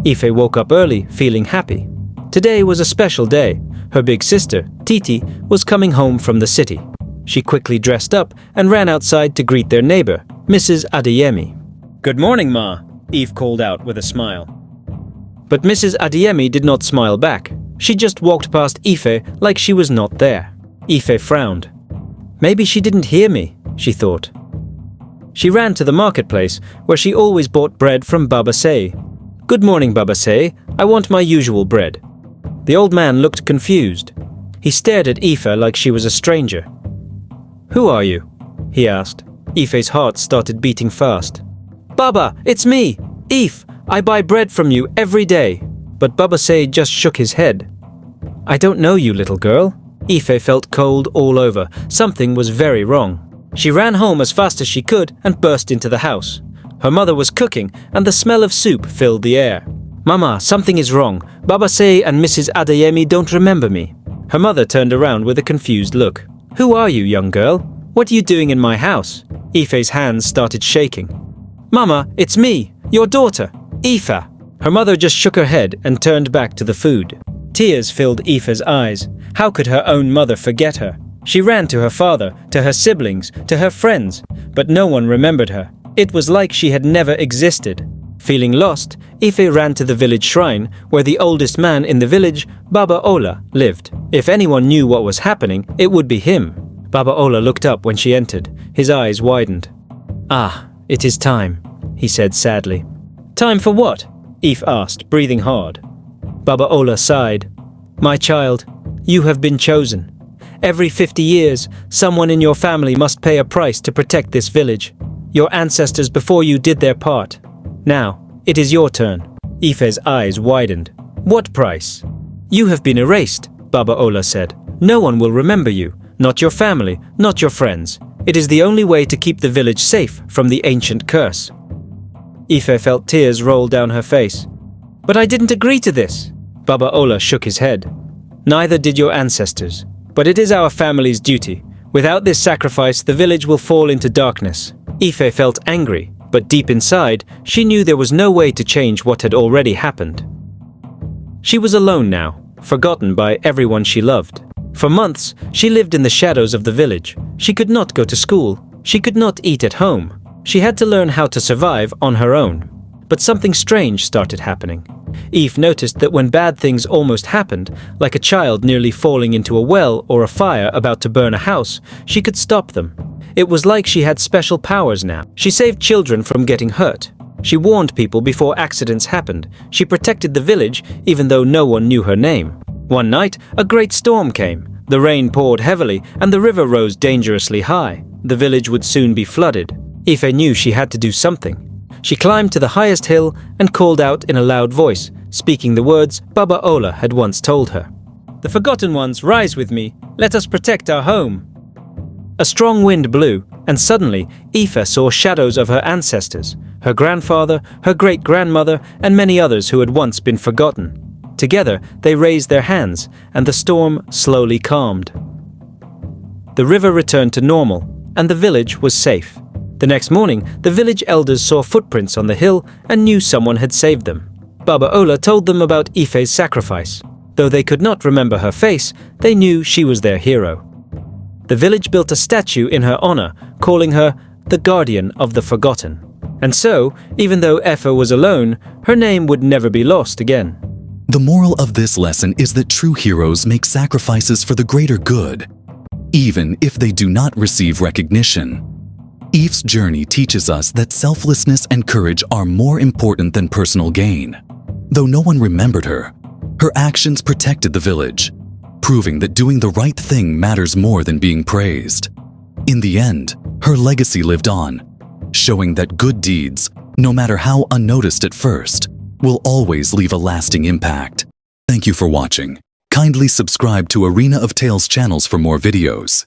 Ife woke up early, feeling happy. Today was a special day. Her big sister, Titi, was coming home from the city. She quickly dressed up and ran outside to greet their neighbor, Mrs. Adeyemi. "Good morning, Ma," Eve called out with a smile. But Mrs. Adeyemi did not smile back. She just walked past Ife like she was not there. Ife frowned. Maybe she didn't hear me, she thought. She ran to the marketplace, where she always bought bread from Baba Say. "Good morning, Baba Say. I want my usual bread." The old man looked confused. He stared at Ife like she was a stranger. "Who are you?" he asked. Ife's heart started beating fast. "Baba, it's me, Ife. I buy bread from you every day." But Baba Say just shook his head. "I don't know you, little girl." Ife felt cold all over. Something was very wrong. She ran home as fast as she could and burst into the house. Her mother was cooking, and the smell of soup filled the air. "Mama, something is wrong. Baba Say and Mrs. Adeyemi don't remember me." Her mother turned around with a confused look. "Who are you, young girl? What are you doing in my house?" Ife's hands started shaking. "Mama, it's me, your daughter, Ife." Her mother just shook her head and turned back to the food. Tears filled Ife's eyes. How could her own mother forget her? She ran to her father, to her siblings, to her friends, but no one remembered her. It was like she had never existed. Feeling lost, Ife ran to the village shrine, where the oldest man in the village, Baba Ola, lived. If anyone knew what was happening, it would be him. Baba Ola looked up when she entered. His eyes widened. "Ah, it is time," he said sadly. "Time for what?" Ife asked, breathing hard. Baba Ola sighed. "My child, you have been chosen. Every 50 years, someone in your family must pay a price to protect this village. Your ancestors before you did their part. Now, it is your turn." Ife's eyes widened. "What price?" "You have been erased," Baba Ola said. "No one will remember you, not your family, not your friends. It is the only way to keep the village safe from the ancient curse." Ife felt tears roll down her face. "But I didn't agree to this." Baba Ola shook his head. "Neither did your ancestors. But it is our family's duty. Without this sacrifice, the village will fall into darkness." Ife felt angry, but deep inside, she knew there was no way to change what had already happened. She was alone now, forgotten by everyone she loved. For months, she lived in the shadows of the village. She could not go to school. She could not eat at home. She had to learn how to survive on her own. But something strange started happening. Eve noticed that when bad things almost happened, like a child nearly falling into a well or a fire about to burn a house, she could stop them. It was like she had special powers now. She saved children from getting hurt. She warned people before accidents happened. She protected the village even though no one knew her name. One night, a great storm came. The rain poured heavily and the river rose dangerously high. The village would soon be flooded. Ife knew she had to do something. She climbed to the highest hill and called out in a loud voice, speaking the words Baba Ola had once told her. "The forgotten ones, rise with me. Let us protect our home." A strong wind blew, and suddenly Ife saw shadows of her ancestors, her grandfather, her great-grandmother, and many others who had once been forgotten. Together, they raised their hands, and the storm slowly calmed. The river returned to normal, and the village was safe. The next morning, the village elders saw footprints on the hill and knew someone had saved them. Baba Ola told them about Ife's sacrifice. Though they could not remember her face, they knew she was their hero. The village built a statue in her honor, calling her the Guardian of the Forgotten. And so, even though Ife was alone, her name would never be lost again. The moral of this lesson is that true heroes make sacrifices for the greater good, even if they do not receive recognition. Eve's journey teaches us that selflessness and courage are more important than personal gain. Though no one remembered her, her actions protected the village, proving that doing the right thing matters more than being praised. In the end, her legacy lived on, showing that good deeds, no matter how unnoticed at first, will always leave a lasting impact. Thank you for watching. Kindly subscribe to Arena of Tales channels for more videos.